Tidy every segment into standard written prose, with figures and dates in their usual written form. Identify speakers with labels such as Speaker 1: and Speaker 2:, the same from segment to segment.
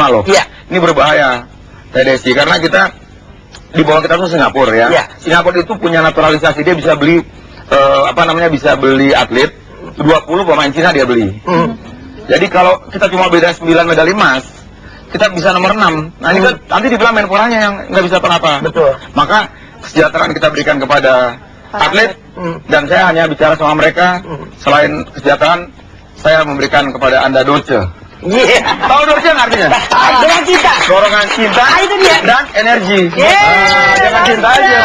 Speaker 1: loh. Iya. Ini berbahaya, Teh Desi, karena kita di bawah kita tuh Singapura ya. Iya. Singapura itu punya naturalisasi, dia bisa beli bisa beli atlet 20 pemain Cina dia beli. Jadi kalau kita cuma beda 9 medali emas, kita bisa nomor 6. Nah ini kan nanti dibilang Menporanya yang nggak bisa apa-apa. Betul. Maka kesejahteraan kita berikan kepada atlet, dan saya hanya bicara sama mereka. Selain kesejahteraan, saya memberikan kepada Anda doce. Iya. Tahu doce nggak artinya? Dengan cinta. Dorongan cinta. Itu dia. Dan energi. Jangan cinta aja.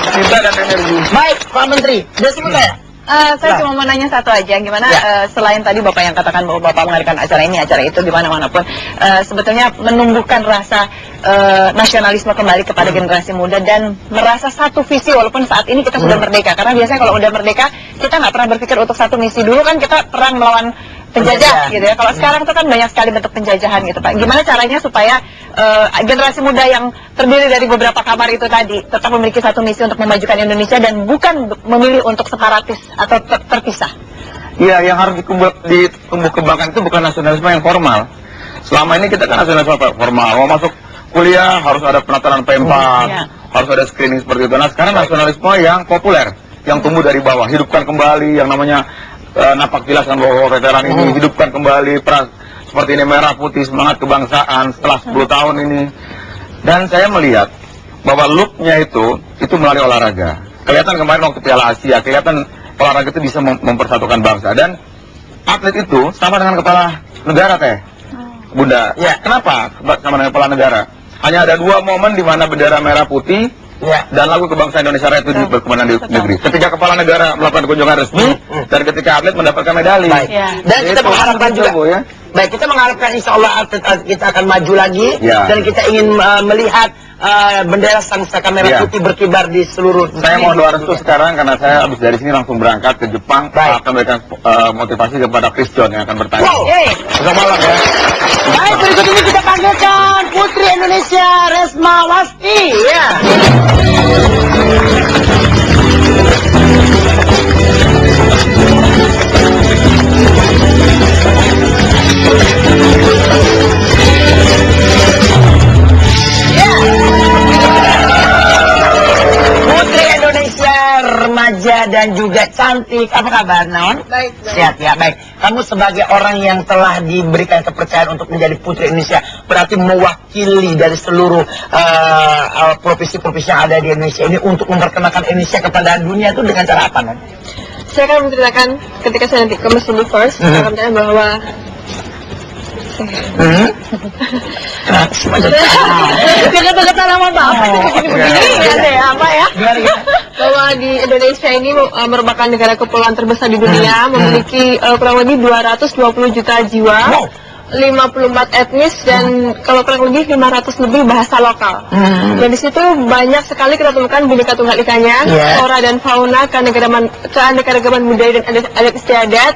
Speaker 1: Cinta dan energi.
Speaker 2: Baik, Pak Menteri. Sudah semua ya?
Speaker 3: Saya cuma mau nanya satu aja, gimana selain tadi Bapak yang katakan bahwa Bapak mengadakan acara ini, acara itu, di mana-mana pun, sebetulnya menumbuhkan rasa nasionalisme kembali kepada generasi muda dan merasa satu visi walaupun saat ini kita sudah merdeka. Karena biasanya kalau udah merdeka, kita nggak pernah berpikir untuk satu misi. Dulu kan kita perang melawan penjajah gitu ya. Kalau sekarang itu kan banyak sekali bentuk penjajahan gitu Pak. Gimana caranya supaya generasi muda yang terdiri dari beberapa kamar itu tadi tetap memiliki satu misi untuk memajukan Indonesia dan bukan memilih untuk separatis atau terpisah?
Speaker 1: Iya, yang harus ditumbuh kembangkan itu bukan nasionalisme yang formal. Selama ini kita kan nasionalisme formal. Mau masuk kuliah harus ada penataran P4, harus ada screening seperti itu. Nah sekarang nasionalisme yang populer, yang tumbuh dari bawah, hidupkan kembali yang namanya napak jelaskan bahwa veteran ini, hidupkan kembali seperti ini, merah putih, semangat kebangsaan setelah 10 tahun ini. Dan saya melihat bahwa looknya itu melalui olahraga. Kelihatan kemarin waktu Piala Asia, kelihatan olahraga itu bisa mempersatukan bangsa. Dan atlet itu sama dengan kepala negara, Teh Bunda. Ya, kenapa sama dengan kepala negara? Hanya ada 2 momen di mana bendera merah putih dan lagu kebangsaan Indonesia Raya itu berkembang di negeri. Ketika kepala negara melakukan kunjungan resmi dan ketika atlet mendapatkan medali.
Speaker 2: Dan kita mengharapkan juga, baik, kita mengharapkan insya Allah atlet kita akan maju lagi dan kita ingin melihat bendera sang saka merah putih berkibar di seluruh.
Speaker 1: Saya mau doa restu sekarang karena saya habis dari sini langsung berangkat ke Jepang. Akan memberikan motivasi kepada Chris John yang akan bertanya. Selamat malam ya.
Speaker 2: Baik, berikut ini kita panggilkan Putri Indonesia Resma Wasti ya. Remaja dan juga cantik. Apa kabar, Naon?
Speaker 3: Baik.
Speaker 2: Sehat ya, baik. Kamu sebagai orang yang telah diberikan kepercayaan untuk menjadi Putri Indonesia, berarti mewakili dari seluruh provinsi-provinsi yang ada di Indonesia ini untuk memperkenalkan Indonesia kepada dunia itu dengan cara apa, Non?
Speaker 3: Saya akan menceritakan ketika saya nanti ke Miss Universe, saya akan menceritakan bahwa
Speaker 2: Kata-kata nama Bapak
Speaker 3: begini apa ya? Bahwa di Indonesia ini merupakan negara kepulauan terbesar di dunia, memiliki kurang lebih 220 juta jiwa, 54 etnis, dan kalau kurang lebih 500 lebih bahasa lokal. Dan di situ banyak sekali kita temukan Bhinneka Tunggal Ikanya, flora dan fauna, keanekaragaman budaya dan adat istiadat,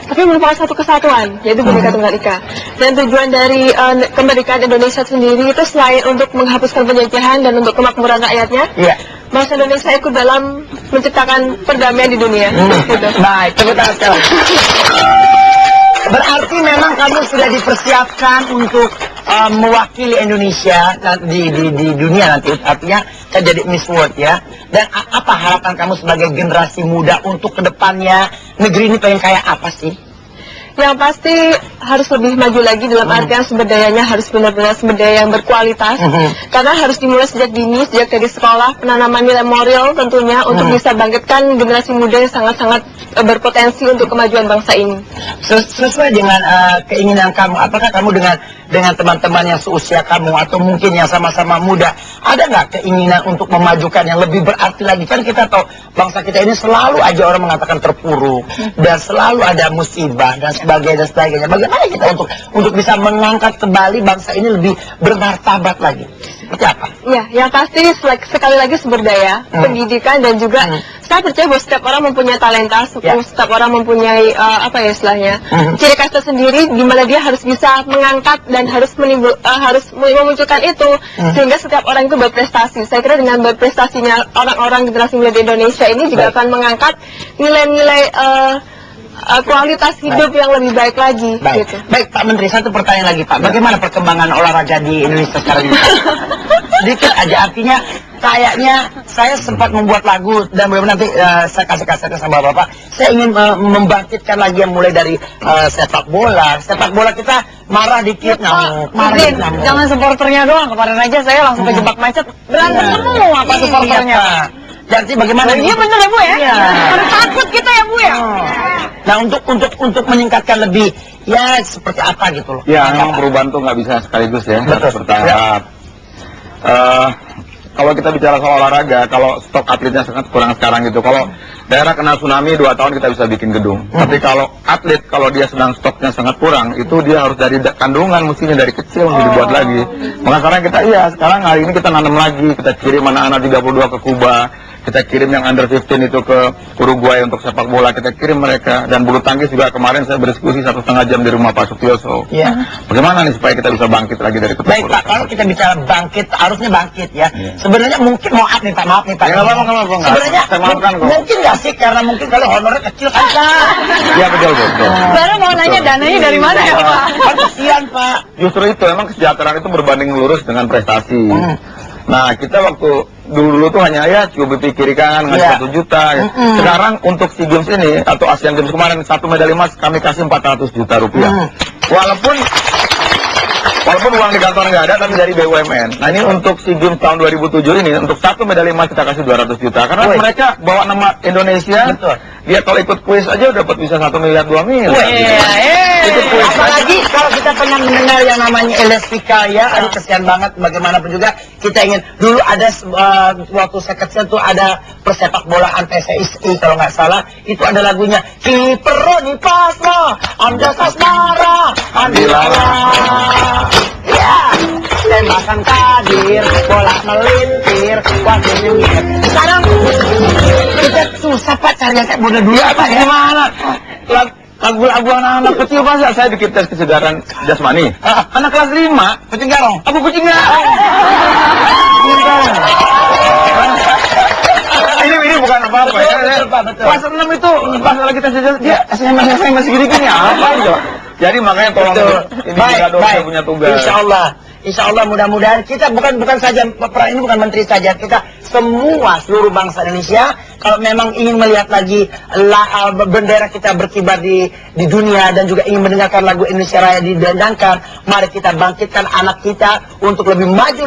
Speaker 3: tapi merupakan satu kesatuan, yaitu Bhinneka Tunggal Ika. Dan tujuan dari kemerdekaan Indonesia sendiri itu selain untuk menghapuskan penjajahan dan untuk kemakmuran rakyatnya, bangsa Indonesia ikut dalam menciptakan perdamaian di dunia. Gitu.
Speaker 2: Baik, tepuk tangan sekali. Berarti memang kamu sudah dipersiapkan untuk mewakili Indonesia di dunia nanti, artinya kan jadi Miss World ya. Dan apa harapan kamu sebagai generasi muda untuk kedepannya negeri ini pengen kayak apa sih?
Speaker 3: Yang pasti harus lebih maju lagi dalam artian sumber dayanya harus benar-benar sumber daya yang berkualitas. Karena harus dimulai sejak dini, sejak dari sekolah, penanaman nilai moral tentunya untuk bisa bangkitkan generasi muda yang sangat-sangat berpotensi untuk kemajuan bangsa ini.
Speaker 2: Sesuai dengan keinginan kamu, apakah kamu dengan teman-teman yang seusia kamu atau mungkin yang sama-sama muda, ada nggak keinginan untuk memajukan yang lebih berarti lagi? Kan kita tahu bangsa kita ini selalu aja orang mengatakan terpuruk dan selalu ada musibah dan sebagainya. Bagaimana kita untuk bisa mengangkat kembali bangsa ini lebih bermartabat lagi? Seperti apa?
Speaker 3: Ya, yang pasti sekali lagi sumber daya, pendidikan, dan juga saya percaya bahwa setiap orang mempunyai talenta, setiap orang mempunyai ciri khas tersendiri, di mana dia harus bisa mengangkat dan harus memunculkan itu sehingga setiap orang itu berprestasi. Saya kira dengan berprestasinya orang-orang generasi muda di Indonesia ini juga akan mengangkat nilai-nilai kualitas hidup yang lebih baik lagi.
Speaker 2: Baik.
Speaker 3: Gitu.
Speaker 2: Baik Pak Menteri, satu pertanyaan lagi Pak. Bagaimana perkembangan olahraga di Indonesia sekarang ini? Sedikit aja, artinya kayaknya saya sempat membuat lagu dan mudah-mudahan nanti saya kasih kasetnya sama Bapak. Saya ingin membangkitkan lagi yang mulai dari sepak bola. Sepak bola kita marah dikit ngamuk. Marah dikit ngamuk.
Speaker 4: Jangan supporternya doang. Kemarin aja saya langsung kejebak macet. Berantem semua Pak supporternya.
Speaker 2: Pak. Jadi bagaimana?
Speaker 4: Iya bener ya Bu ya?
Speaker 2: Iya.
Speaker 4: Takut kita ya Bu ya?
Speaker 2: Nah untuk meningkatkan lebih ya seperti apa gitu loh.
Speaker 1: Ya, memang perubahan tuh nggak bisa sekaligus ya, harus bertahap. Kalau kita bicara soal olahraga, kalau stok atletnya sangat kurang sekarang gitu. Kalau daerah kena tsunami 2 tahun kita bisa bikin gedung. Tapi kalau atlet, kalau dia sedang stoknya sangat kurang, itu dia harus dari kandungan, mestinya dari kecil mesti dibuat lagi. Maka sekarang kita, sekarang hari ini kita nanam lagi, kita kirim anak-anak 32 ke Kuba. Kita kirim yang under 15 itu ke Uruguay untuk sepak bola, kita kirim mereka. Dan bulu tangkis juga kemarin saya berdiskusi 1,5 jam di rumah Pak Sutioso.
Speaker 2: Iya.
Speaker 1: Bagaimana nih supaya kita bisa bangkit lagi dari
Speaker 2: Baik Pak, kalau kita bicara bangkit, harusnya bangkit ya. Sebenarnya mungkin maaf nih Pak, maaf nih Pak.
Speaker 1: Ya, nggak apa-apa.
Speaker 2: Sebenarnya
Speaker 1: Saya maafkan kok.
Speaker 2: mungkin nggak sih, karena mungkin kalau honornya kecil kan Pak.
Speaker 1: Iya betul.
Speaker 4: Baru mau nanya dananya dari mana ya Pak?
Speaker 2: Kan kesian Pak.
Speaker 1: Justru itu, emang kesejahteraan itu berbanding lurus dengan prestasi. Nah, kita waktu dulu tuh hanya QBP kiri kanan ngasih 1 juta. Sekarang untuk SEA Games ini atau Asian Games kemarin 1 medali emas kami kasih 400 juta rupiah. Walaupun uang di kantor nggak ada, tapi dari BUMN. Nah ini untuk SEA Games tahun 2007 ini, untuk 1 medali emas kita kasih 200 juta. Karena mereka bawa nama Indonesia.
Speaker 2: Betul.
Speaker 1: Dia kalau ikut kuis aja dapat bisa 1 miliar 2 miliar. Itu kuis.
Speaker 2: Apalagi kalau kita pernah mendengar yang namanya Elastika ya, aduh kesian banget. Bagaimanapun juga kita ingin dulu ada waktu saya kecil tuh ada persepak bolaan PSSI kalau nggak salah, itu ada lagunya Kiper ni pasma, Anda Sasmara, Andilara. Ya, tembakan kadir, bola melintir, waktunya ngirit. Sekarang kita susah Pak cari yang kayak bodoh dulu apa ya?
Speaker 1: Gimana? Lagu-lagu anak-anak kecil masa saya bikin tes kesegaran jasmani. Anak kelas 5,
Speaker 2: Kucing garong.
Speaker 1: aku kucing garong. Ini bukan apa-apa ya.
Speaker 2: Betul.
Speaker 1: Kelas 6 itu pas lagi tes dia SMS masih gini-gini apa itu. Jadi makanya tolong ini juga dong saya punya tugas.
Speaker 2: Insya Allah mudah-mudahan kita bukan saja ini bukan menteri saja, kita semua seluruh bangsa Indonesia kalau memang ingin melihat lagi bendera kita berkibar di dunia dan juga ingin mendengarkan lagu Indonesia Raya didandangkan, mari kita bangkitkan anak kita untuk lebih maju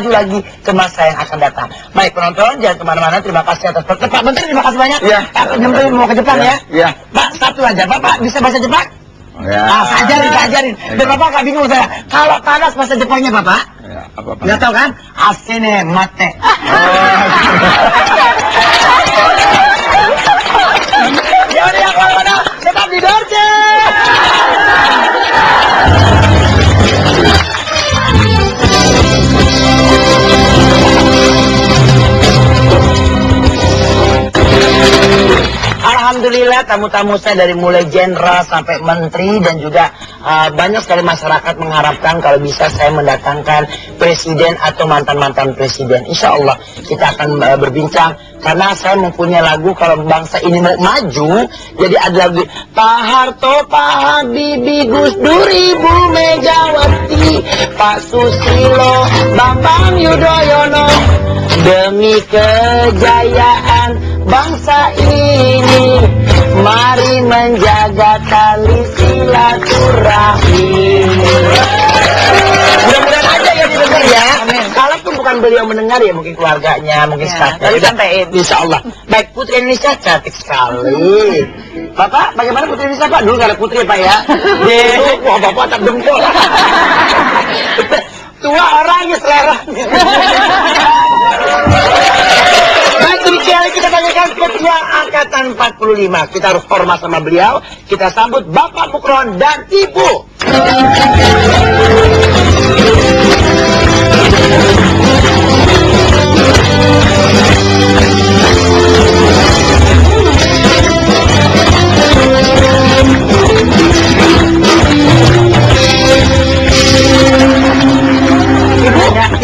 Speaker 2: lagi ke masa yang akan datang. Baik penonton, jangan kemana-mana. Terima kasih atas Pak Menteri, terima kasih banyak.
Speaker 1: Iya.
Speaker 2: Pak Menteri mau ke Jepang ya.
Speaker 1: Iya.
Speaker 2: Pak, satu aja, Bapak bisa bahasa Jepang?
Speaker 1: Ya.
Speaker 2: Saya ajarin. Dan Bapak gak bingung saya. Kalau panas bahasa Jepangnya Bapak?
Speaker 1: Ya, apa?
Speaker 2: Nggak tahu kan? Asine mate. Yaudah yang mana? Tetap di Dorce. Alhamdulillah tamu-tamu saya dari mulai jenderal sampai menteri dan juga banyak sekali masyarakat mengharapkan kalau bisa saya mendatangkan presiden atau mantan-mantan presiden. Insya Allah kita akan berbincang karena saya mempunyai lagu kalau bangsa ini mau maju. Jadi ada lagu Pak Harto, Pak Habibie, Gus Dur, Ibu Megawati, Pak Susilo, Bambang Yudhoyono, demi kejayaan bangsa ini, mari menjaga tali silaturahmi. Mudah-mudahan aja ya didengar ya. Amin. Kalaupun bukan beliau mendengar ya mungkin keluarganya, mungkin staff.
Speaker 4: tapi sampein.
Speaker 2: Insya Allah. Baik, Putri Indonesia cantik sekali. Bapak, bagaimana Putri Indonesia Pak? Dulu gak ada putri Pak ya. Dulu, wah Bapak tak dempul. Tua orangnya seleranya. Baik, demikian kita tanyakan Ketua Angkatan 45. Kita harus hormat sama beliau. Kita sambut Bapak Mukron dan Ibu.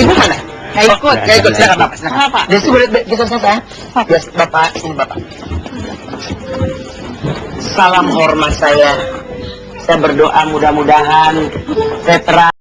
Speaker 2: Ibu mana? Nggak ikut, silakan Bapak, silakan.
Speaker 4: Bapak.
Speaker 2: Desi boleh geser saya? Yes, Bapak, ini Bapak. salam hormat saya. Saya berdoa mudah-mudahan saya